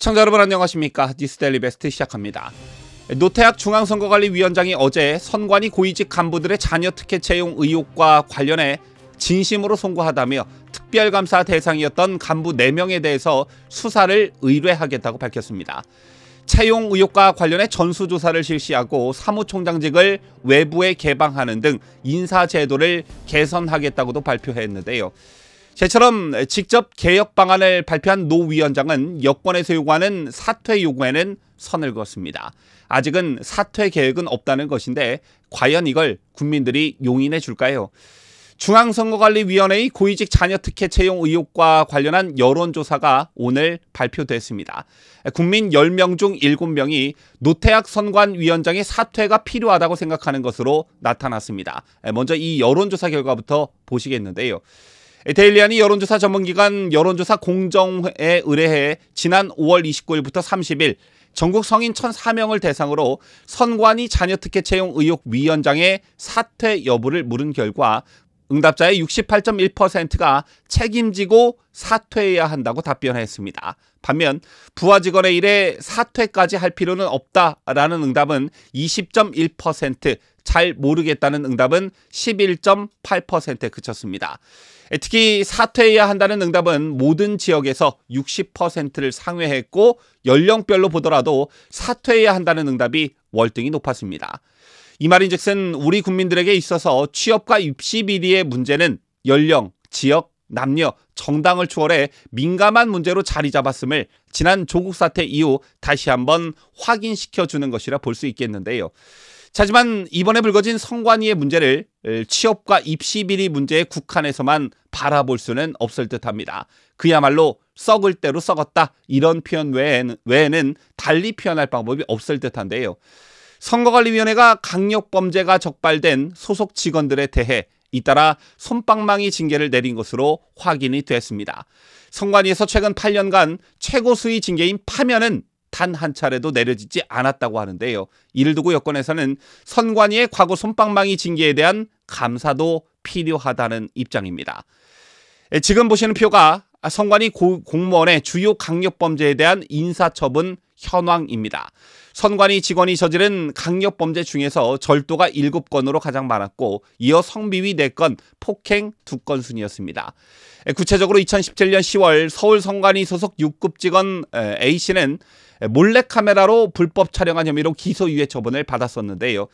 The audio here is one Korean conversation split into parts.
시청자 여러분 안녕하십니까? 뉴스데일리 베스트 시작합니다. 노태학 중앙선거관리위원장이 어제 선관위 고위직 간부들의 자녀 특혜 채용 의혹과 관련해 진심으로 송구하다며 특별감사 대상이었던 간부 4명에 대해서 수사를 의뢰하겠다고 밝혔습니다. 채용 의혹과 관련해 전수조사를 실시하고 사무총장직을 외부에 개방하는 등 인사제도를 개선하겠다고도 발표했는데요. 새처럼 직접 개혁 방안을 발표한 노 위원장은 여권에서 요구하는 사퇴 요구에는 선을 그었습니다. 아직은 사퇴 계획은 없다는 것인데 과연 이걸 국민들이 용인해 줄까요? 중앙선거관리위원회의 고위직 자녀 특혜 채용 의혹과 관련한 여론조사가 오늘 발표됐습니다. 국민 10명 중 7명이 노태학 선관위원장의 사퇴가 필요하다고 생각하는 것으로 나타났습니다. 먼저 이 여론조사 결과부터 보시겠는데요. 데일리안이 여론조사 전문기관 여론조사 공정에 의뢰해 지난 5월 29일부터 30일 전국 성인 1,004명을 대상으로 선관위 자녀 특혜 채용 의혹 위원장의 사퇴 여부를 물은 결과 응답자의 68.1%가 책임지고 사퇴해야 한다고 답변했습니다. 반면 부하 직원의 일에 사퇴까지 할 필요는 없다라는 응답은 20.1%, 잘 모르겠다는 응답은 11.8%에 그쳤습니다. 특히 사퇴해야 한다는 응답은 모든 지역에서 60%를 상회했고 연령별로 보더라도 사퇴해야 한다는 응답이 월등히 높았습니다. 이 말인즉슨 우리 국민들에게 있어서 취업과 입시 비리의 문제는 연령, 지역, 남녀, 정당을 초월해 민감한 문제로 자리 잡았음을 지난 조국 사태 이후 다시 한번 확인시켜주는 것이라 볼 수 있겠는데요. 하지만 이번에 불거진 선관위의 문제를 취업과 입시 비리 문제에 국한해서만 바라볼 수는 없을 듯합니다. 그야말로 썩을 대로 썩었다 이런 표현 외에는 달리 표현할 방법이 없을 듯한데요. 선거관리위원회가 강력범죄가 적발된 소속 직원들에 대해 잇따라 솜방망이 징계를 내린 것으로 확인이 됐습니다. 선관위에서 최근 8년간 최고 수위 징계인 파면은 단 한 차례도 내려지지 않았다고 하는데요. 이를 두고 여권에서는 선관위의 과거 솜방망이 징계에 대한 감사도 필요하다는 입장입니다. 지금 보시는 표가 선관위 공무원의 주요 강력범죄에 대한 인사처분 현황입니다. 선관위 직원이 저지른 강력범죄 중에서 절도가 7건으로 가장 많았고 이어 성비위 4건, 폭행 2건 순이었습니다. 구체적으로 2017년 10월 서울 선관위 소속 6급 직원 A씨는 몰래카메라로 불법 촬영한 혐의로 기소유예 처분을 받았었는데요.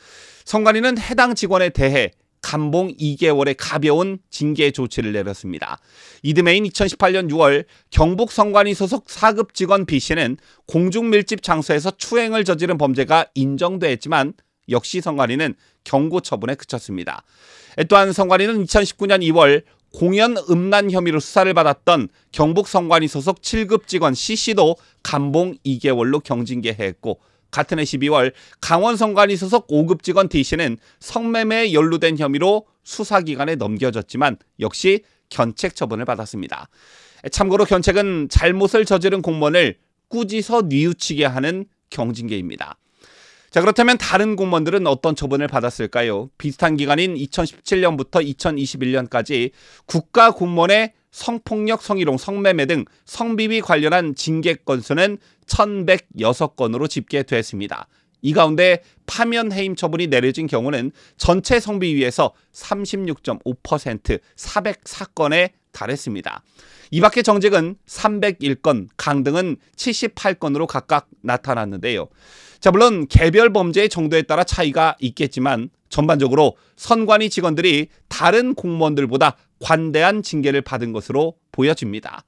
선관위는 해당 직원에 대해 감봉 2개월의 가벼운 징계 조치를 내렸습니다. 이듬해인 2018년 6월 경북 선관위 소속 4급 직원 B씨는 공중밀집 장소에서 추행을 저지른 범죄가 인정됐지만 역시 선관위는 경고 처분에 그쳤습니다. 또한 선관위는 2019년 2월 공연 음란 혐의로 수사를 받았던 경북 선관위 소속 7급 직원 C씨도 감봉 2개월로 경징계했고 같은 해 12월 강원 선관위 소속 5급 직원 D씨는 성매매에 연루된 혐의로 수사기관에 넘겨졌지만 역시 견책 처분을 받았습니다. 참고로 견책은 잘못을 저지른 공무원을 꾸짖어 뉘우치게 하는 경징계입니다. 자, 그렇다면 다른 공무원들은 어떤 처분을 받았을까요? 비슷한 기간인 2017년부터 2021년까지 국가 공무원의 성폭력, 성희롱, 성매매 등 성비위 관련한 징계 건수는 1,106건으로 집계됐습니다. 이 가운데 파면 해임 처분이 내려진 경우는 전체 성비위에서 36.5%, 404건에 달했습니다. 이 밖에 정직은 301건, 강등은 78건으로 각각 나타났는데요. 자, 물론 개별 범죄의 정도에 따라 차이가 있겠지만 전반적으로 선관위 직원들이 다른 공무원들보다 관대한 징계를 받은 것으로 보여집니다.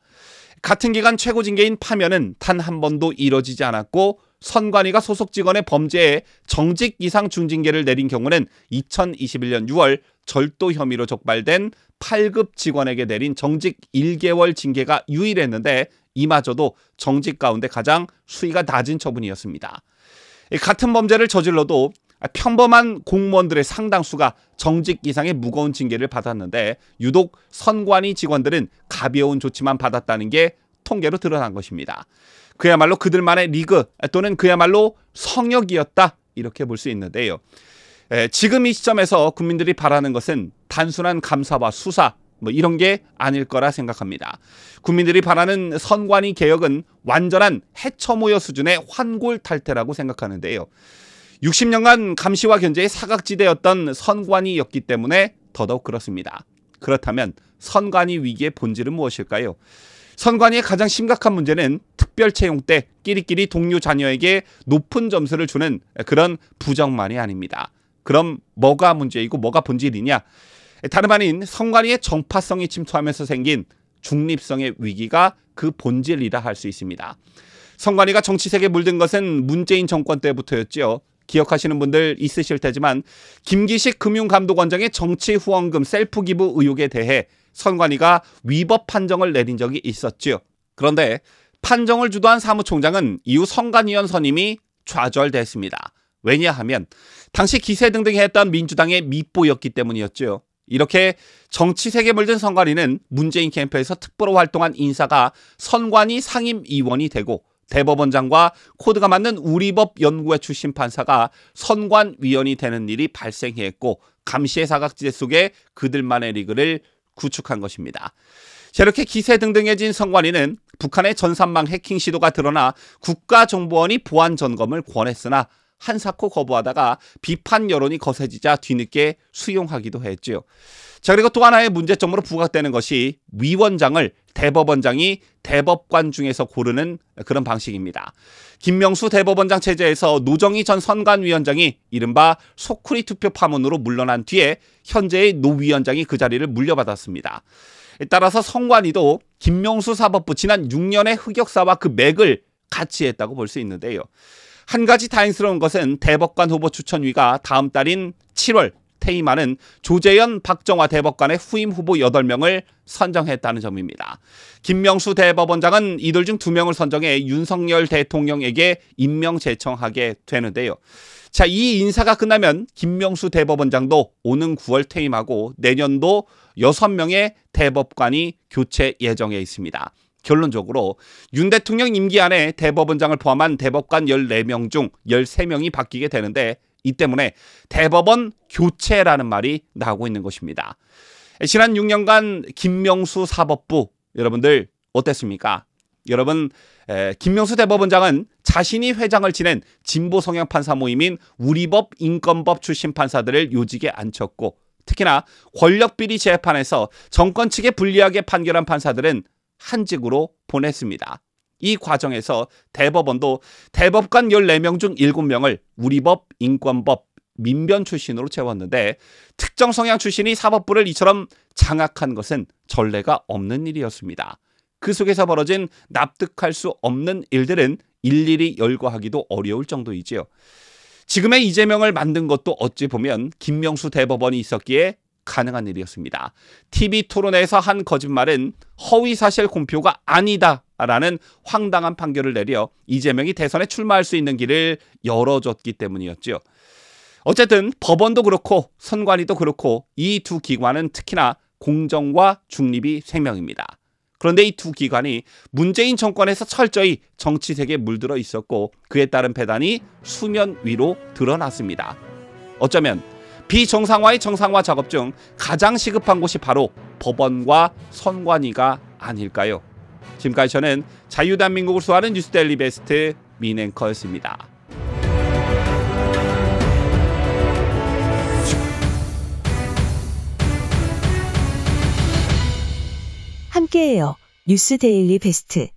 같은 기간 최고 징계인 파면은 단 한 번도 이뤄지지 않았고 선관위가 소속 직원의 범죄에 정직 이상 중징계를 내린 경우는 2021년 6월 절도 혐의로 적발된 8급 직원에게 내린 정직 1개월 징계가 유일했는데 이마저도 정직 가운데 가장 수위가 낮은 처분이었습니다. 같은 범죄를 저질러도 평범한 공무원들의 상당수가 정직 이상의 무거운 징계를 받았는데 유독 선관위 직원들은 가벼운 조치만 받았다는 게 통계로 드러난 것입니다. 그야말로 그들만의 리그 또는 그야말로 성역이었다 이렇게 볼 수 있는데요. 지금 이 시점에서 국민들이 바라는 것은 단순한 감사와 수사 뭐 이런 게 아닐 거라 생각합니다. 국민들이 바라는 선관위 개혁은 완전한 해처모여 수준의 환골탈태라고 생각하는데요. 60년간 감시와 견제의 사각지대였던 선관위였기 때문에 더더욱 그렇습니다. 그렇다면 선관위 위기의 본질은 무엇일까요? 선관위의 가장 심각한 문제는 특별 채용 때 끼리끼리 동료 자녀에게 높은 점수를 주는 그런 부정만이 아닙니다. 그럼 뭐가 문제이고 뭐가 본질이냐? 다름 아닌 선관위의 정파성이 침투하면서 생긴 중립성의 위기가 그 본질이라 할 수 있습니다. 선관위가 정치색에 물든 것은 문재인 정권 때부터였지요. 기억하시는 분들 있으실 테지만 김기식 금융감독원장의 정치 후원금 셀프 기부 의혹에 대해 선관위가 위법 판정을 내린 적이 있었지요. 그런데 판정을 주도한 사무총장은 이후 선관위원 선임이 좌절됐습니다. 왜냐하면 당시 기세등등했던 민주당의 밑보였기 때문이었죠. 이렇게 정치색에 물든 선관위는 문재인 캠프에서 특보로 활동한 인사가 선관위 상임위원이 되고 대법원장과 코드가 맞는 우리법 연구회 출신 판사가 선관위원이 되는 일이 발생했고 감시의 사각지대 속에 그들만의 리그를 구축한 것입니다. 이렇게 기세등등해진 선관위는 북한의 전산망 해킹 시도가 드러나 국가정보원이 보안 점검을 권했으나 한사코 거부하다가 비판 여론이 거세지자 뒤늦게 수용하기도 했죠. 자, 그리고 또 하나의 문제점으로 부각되는 것이 위원장을 대법원장이 대법관 중에서 고르는 그런 방식입니다. 김명수 대법원장 체제에서 노정희 전 선관위원장이 이른바 소쿠리 투표 파문으로 물러난 뒤에 현재의 노 위원장이 그 자리를 물려받았습니다. 따라서 선관위도 김명수 사법부 지난 6년의 흑역사와 그 맥을 같이 했다고 볼 수 있는데요. 한 가지 다행스러운 것은 대법관 후보 추천위가 다음 달인 7월 퇴임하는 조재현, 박정화 대법관의 후임 후보 8명을 선정했다는 점입니다. 김명수 대법원장은 이들 중 2명을 선정해 윤석열 대통령에게 임명 제청하게 되는데요. 자, 이 인사가 끝나면 김명수 대법원장도 오는 9월 퇴임하고 내년도 6명의 대법관이 교체 예정에 있습니다. 결론적으로 윤 대통령 임기 안에 대법원장을 포함한 대법관 14명 중 13명이 바뀌게 되는데 이 때문에 대법원 교체라는 말이 나오고 있는 것입니다. 지난 6년간 김명수 사법부 여러분들 어땠습니까? 여러분 김명수 대법원장은 자신이 회장을 지낸 진보 성향 판사 모임인 우리법 인권법 출신 판사들을 요직에 앉혔고 특히나 권력비리 재판에서 정권 측에 불리하게 판결한 판사들은 한직으로 보냈습니다. 이 과정에서 대법원도 대법관 14명 중 7명을 우리법, 인권법, 민변 출신으로 채웠는데 특정 성향 출신이 사법부를 이처럼 장악한 것은 전례가 없는 일이었습니다. 그 속에서 벌어진 납득할 수 없는 일들은 일일이 열거하기도 어려울 정도이지요. 지금의 이재명을 만든 것도 어찌 보면 김명수 대법원이 있었기에 가능한 일이었습니다. TV 토론회에서 한 거짓말은 허위사실 공표가 아니다라는 황당한 판결을 내려 이재명이 대선에 출마할 수 있는 길을 열어줬기 때문이었죠. 어쨌든 법원도 그렇고 선관위도 그렇고 이 두 기관은 특히나 공정과 중립이 생명입니다. 그런데 이 두 기관이 문재인 정권에서 철저히 정치색에 물들어 있었고 그에 따른 배단이 수면 위로 드러났습니다. 어쩌면 비정상화의 정상화 작업 중 가장 시급한 곳이 바로 법원과 선관위가 아닐까요? 지금까지 저는 자유대한민국을 수호하는 뉴스데일리 베스트 민앵커였습니다. 함께해요. 뉴스데일리 베스트.